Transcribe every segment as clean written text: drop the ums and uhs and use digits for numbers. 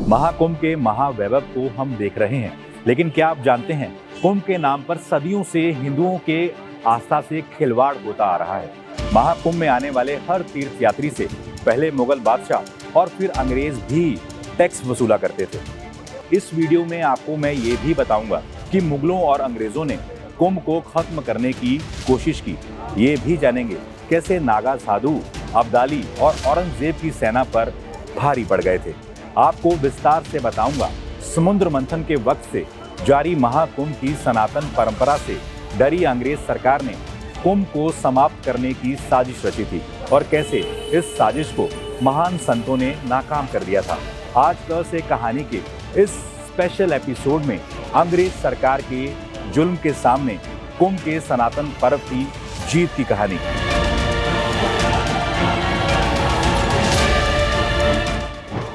महाकुंभ के महावैभव को हम देख रहे हैं, लेकिन क्या आप जानते हैं कुंभ के नाम पर सदियों से हिंदुओं के आस्था से खिलवाड़ होता आ रहा है। महाकुंभ में आने वाले हर तीर्थ यात्री से पहले मुगल बादशाह और फिर अंग्रेज भी टैक्स वसूला करते थे। इस वीडियो में आपको मैं ये भी बताऊंगा कि मुगलों और अंग्रेजों ने कुंभ को खत्म करने की कोशिश की। ये भी जानेंगे कैसे नागा साधु अब्दाली और औरंगजेब की सेना पर भारी पड़ गए थे। आपको विस्तार से बताऊंगा समुद्र मंथन के वक्त से जारी महाकुंभ की सनातन परंपरा से डरी अंग्रेज सरकार ने कुंभ को समाप्त करने की साजिश रची थी और कैसे इस साजिश को महान संतों ने नाकाम कर दिया था। आज कल से कहानी के इस स्पेशल एपिसोड में अंग्रेज सरकार के जुल्म के सामने कुंभ के सनातन पर्व की जीत की कहानी।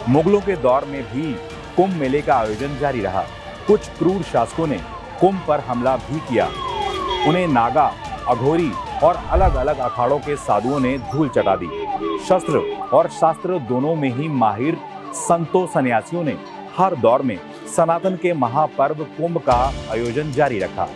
मुगलों के दौर में भी कुंभ मेले का आयोजन जारी रहा। कुछ क्रूर शासकों ने कुंभ पर हमला भी किया। उन्हें नागा, अघोरी और अलग अलग अखाड़ों के साधुओं ने धूल चटा दी। शस्त्र और शास्त्र दोनों में ही माहिर संतों सन्यासियों ने हर दौर में सनातन के महापर्व कुंभ का आयोजन जारी रखा।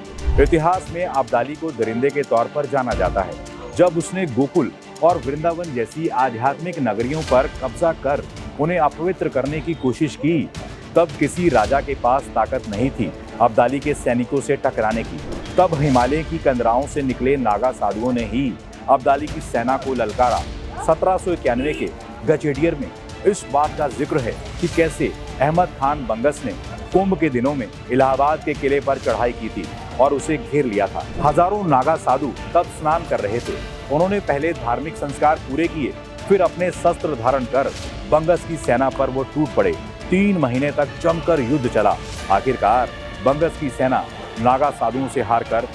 इतिहास में अब्दाली को दरिंदे के तौर पर जाना जाता है। जब उसने गोकुल और वृंदावन जैसी आध्यात्मिक नगरियों पर कब्जा कर उन्हें अपवित्र करने की कोशिश की, तब किसी राजा के पास ताकत नहीं थी अब्दाली के सैनिकों से टकराने की। तब हिमालय की कंदराओं से निकले नागा साधुओं ने ही अब्दाली की सेना को ललकारा। 1791 के गजेडियर में इस बात का जिक्र है कि कैसे अहमद खान बंगस ने कुंभ के दिनों में इलाहाबाद के किले पर चढ़ाई की थी और उसे घेर लिया था। हजारों नागा साधु तब स्नान कर रहे थे। उन्होंने पहले धार्मिक संस्कार पूरे किए, फिर अपने शस्त्र धारण कर बंगस की सेना पर वो टूट पड़े। 3 महीने तक जमकर युद्ध चला। आखिरकार बंगस की सेना नागा साधुओं से हारकर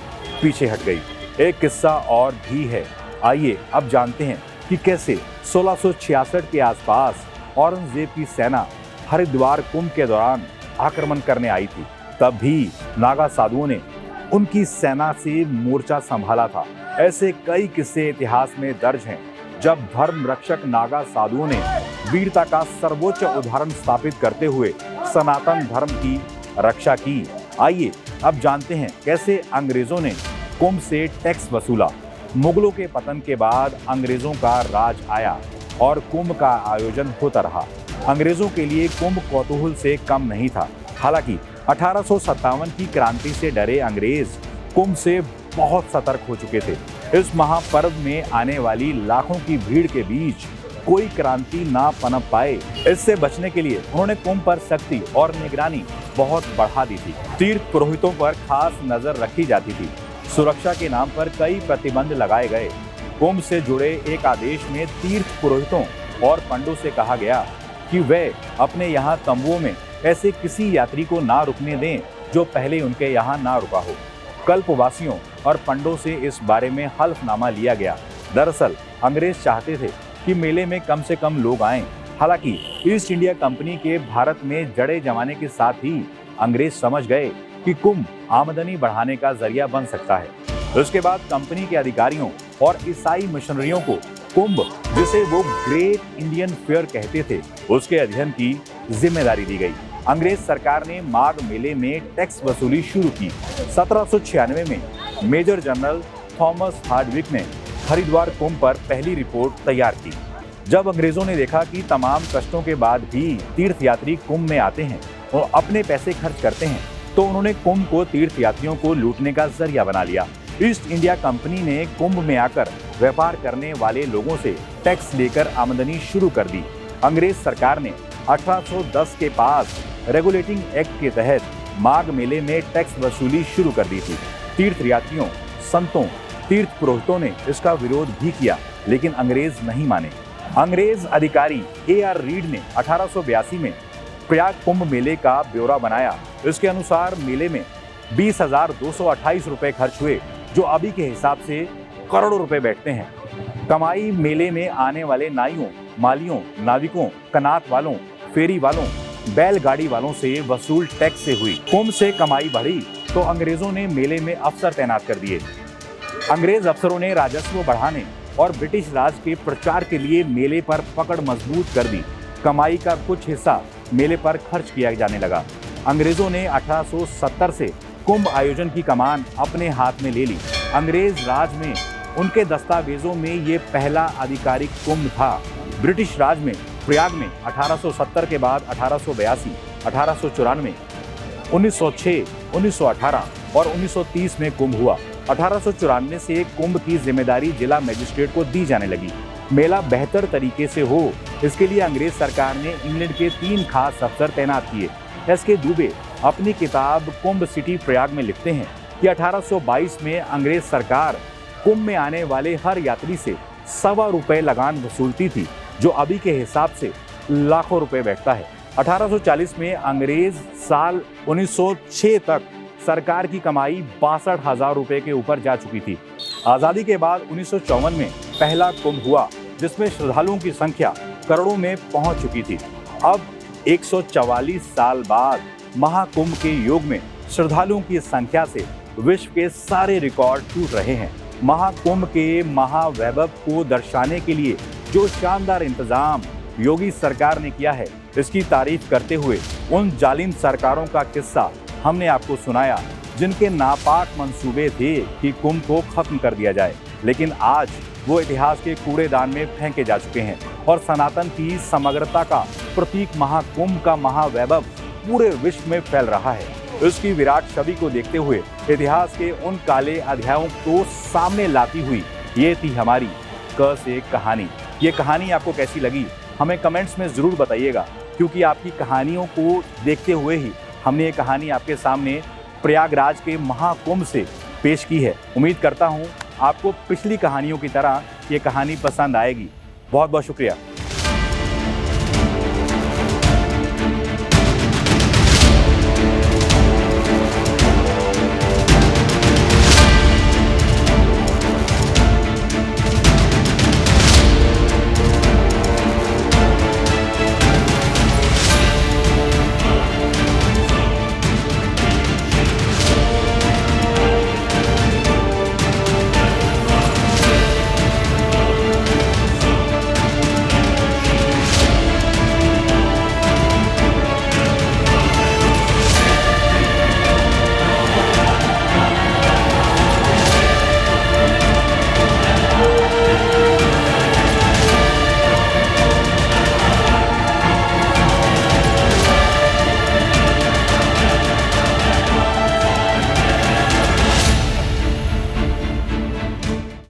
पीछे हट गई। एक किस्सा और भी है, आइए अब जानते हैं कि कैसे 1666 के आसपास औरंगजेब की सेना हरिद्वार कुंभ के दौरान आक्रमण करने आई थी। तब भी नागा साधुओं ने उनकी सेना से मोर्चा संभाला था। ऐसे कई किस्से इतिहास में दर्ज हैं जब धर्म रक्षक नागा साधुओं ने वीरता का सर्वोच्च उदाहरण स्थापित करते हुए सनातन धर्म की रक्षा की। आइए अब जानते हैं कैसे अंग्रेजों ने कुंभ से टैक्स वसूला। मुगलों के पतन के बाद अंग्रेजों का राज आया और कुंभ का आयोजन होता रहा। अंग्रेजों के लिए कुंभ कौतूहल से कम नहीं था। हालांकि 1857 की क्रांति से डरे अंग्रेज कुंभ से बहुत सतर्क हो चुके थे। इस महापर्व में आने वाली लाखों की भीड़ के बीच कोई क्रांति ना पनप पाए, इससे बचने के लिए उन्होंने कुंभ पर सख्ती और निगरानी बहुत बढ़ा दी थी। तीर्थ पुरोहितों पर खास नजर रखी जाती थी। सुरक्षा के नाम पर कई प्रतिबंध लगाए गए। कुंभ से जुड़े एक आदेश में तीर्थ पुरोहितों और पंडों से कहा गया कि वे अपने यहाँ तंबुओं में ऐसे किसी यात्री को ना रुकने दें जो पहले उनके यहाँ ना रुका हो। कल्पवासियों और पंडों से इस बारे में हल्फनामा लिया गया। दरअसल अंग्रेज चाहते थे कि मेले में कम से कम लोग आएं। हालांकि ईस्ट इंडिया कंपनी के भारत में जड़े जमाने के साथ ही अंग्रेज समझ गए कि कुंभ आमदनी बढ़ाने का जरिया बन सकता है। उसके बाद कंपनी के अधिकारियों और ईसाई मिशनरियों को कुंभ, जिसे वो ग्रेट इंडियन फेयर कहते थे, उसके अध्ययन की जिम्मेदारी दी गई। अंग्रेज सरकार ने माघ मेले में टैक्स वसूली शुरू की। 1796 में मेजर जनरल थॉमस हार्डविक ने हरिद्वार कुंभ पर पहली रिपोर्ट तैयार की। जब अंग्रेजों ने देखा कि तमाम कष्टों के बाद भी तीर्थयात्री कुंभ में आते हैं और अपने पैसे खर्च करते हैं, तो उन्होंने कुंभ को तीर्थयात्रियों को लूटने का जरिया बना लिया। ईस्ट इंडिया कंपनी ने कुंभ में आकर व्यापार करने वाले लोगों से टैक्स लेकर आमदनी शुरू कर दी। अंग्रेज सरकार ने 1810 के पास रेगुलेटिंग एक्ट के तहत माघ मेले में टैक्स वसूली शुरू कर दी थी। तीर्थयात्रियों, संतों, तीर्थ पुरोहितों ने इसका विरोध भी किया, लेकिन अंग्रेज नहीं माने। अंग्रेज अधिकारी A.R. रीड ने 1882 में प्रयाग कुंभ मेले का ब्यौरा बनाया। इसके अनुसार मेले में 20,228 रुपए खर्च हुए, जो अभी के हिसाब से करोड़ों रुपए बैठते हैं। कमाई मेले में आने वाले नाइयों, मालियों, नाविकों, कनात वालों, फेरी वालों, बैलगाड़ी वालों से वसूल टैक्स से हुई। कुंभ से कमाई बढ़ी तो अंग्रेजों ने मेले में अफसर तैनात कर दिए। अंग्रेज अफसरों ने राजस्व बढ़ाने और ब्रिटिश राज के प्रचार के लिए मेले पर पकड़ मजबूत कर दी। कमाई का कुछ हिस्सा मेले पर खर्च किया जाने लगा। अंग्रेजों ने 1870 से कुंभ आयोजन की कमान अपने हाथ में ले ली। अंग्रेज राज में उनके दस्तावेजों में ये पहला आधिकारिक कुंभ था। ब्रिटिश राज में प्रयाग में 1870 के बाद 1882, 1894, 1906, 1918 और 1930 में कुंभ हुआ। 1894 से कुंभ की जिम्मेदारी जिला मजिस्ट्रेट को दी जाने लगी। मेला बेहतर तरीके से हो, इसके लिए अंग्रेज सरकार ने इंग्लैंड के 3 खास अफसर तैनात किए। एस.के. दुबे अपनी किताब कुंभ सिटी प्रयाग में लिखते हैं कि 1822 में अंग्रेज सरकार कुंभ में आने वाले हर यात्री से ₹1.25 लगान वसूलती थी, जो अभी के हिसाब से लाखों रुपए बैठता है। 1840 में अंग्रेज साल 1906 तक सरकार की कमाई 62,000 रुपए के ऊपर जा चुकी थी। आजादी के बाद 1954 में पहला कुंभ हुआ, जिसमें श्रद्धालुओं की संख्या करोड़ों में पहुंच चुकी थी। अब 144 साल बाद महाकुंभ के योग में श्रद्धालुओं की संख्या से विश्व के सारे रिकॉर्ड टूट रहे हैं। महाकुंभ के महावैभव को दर्शाने के लिए जो शानदार इंतजाम योगी सरकार ने किया है, इसकी तारीफ करते हुए उन जालिम सरकारों का किस्सा हमने आपको सुनाया, जिनके नापाक मंसूबे थे कि कुंभ को खत्म कर दिया जाए, लेकिन आज वो इतिहास के कूड़ेदान में फेंके जा चुके हैं और सनातन की समग्रता का प्रतीक महाकुंभ का महावैभव पूरे विश्व में फैल रहा है। इसकी विराट छवि को देखते हुए इतिहास के उन काले अध्यायों को सामने लाती हुई ये थी हमारी क से कहानी। ये कहानी आपको कैसी लगी हमें कमेंट्स में ज़रूर बताइएगा, क्योंकि आपकी कहानियों को देखते हुए ही हमने ये कहानी आपके सामने प्रयागराज के महाकुंभ से पेश की है। उम्मीद करता हूँ आपको पिछली कहानियों की तरह ये कहानी पसंद आएगी। बहुत बहुत शुक्रिया।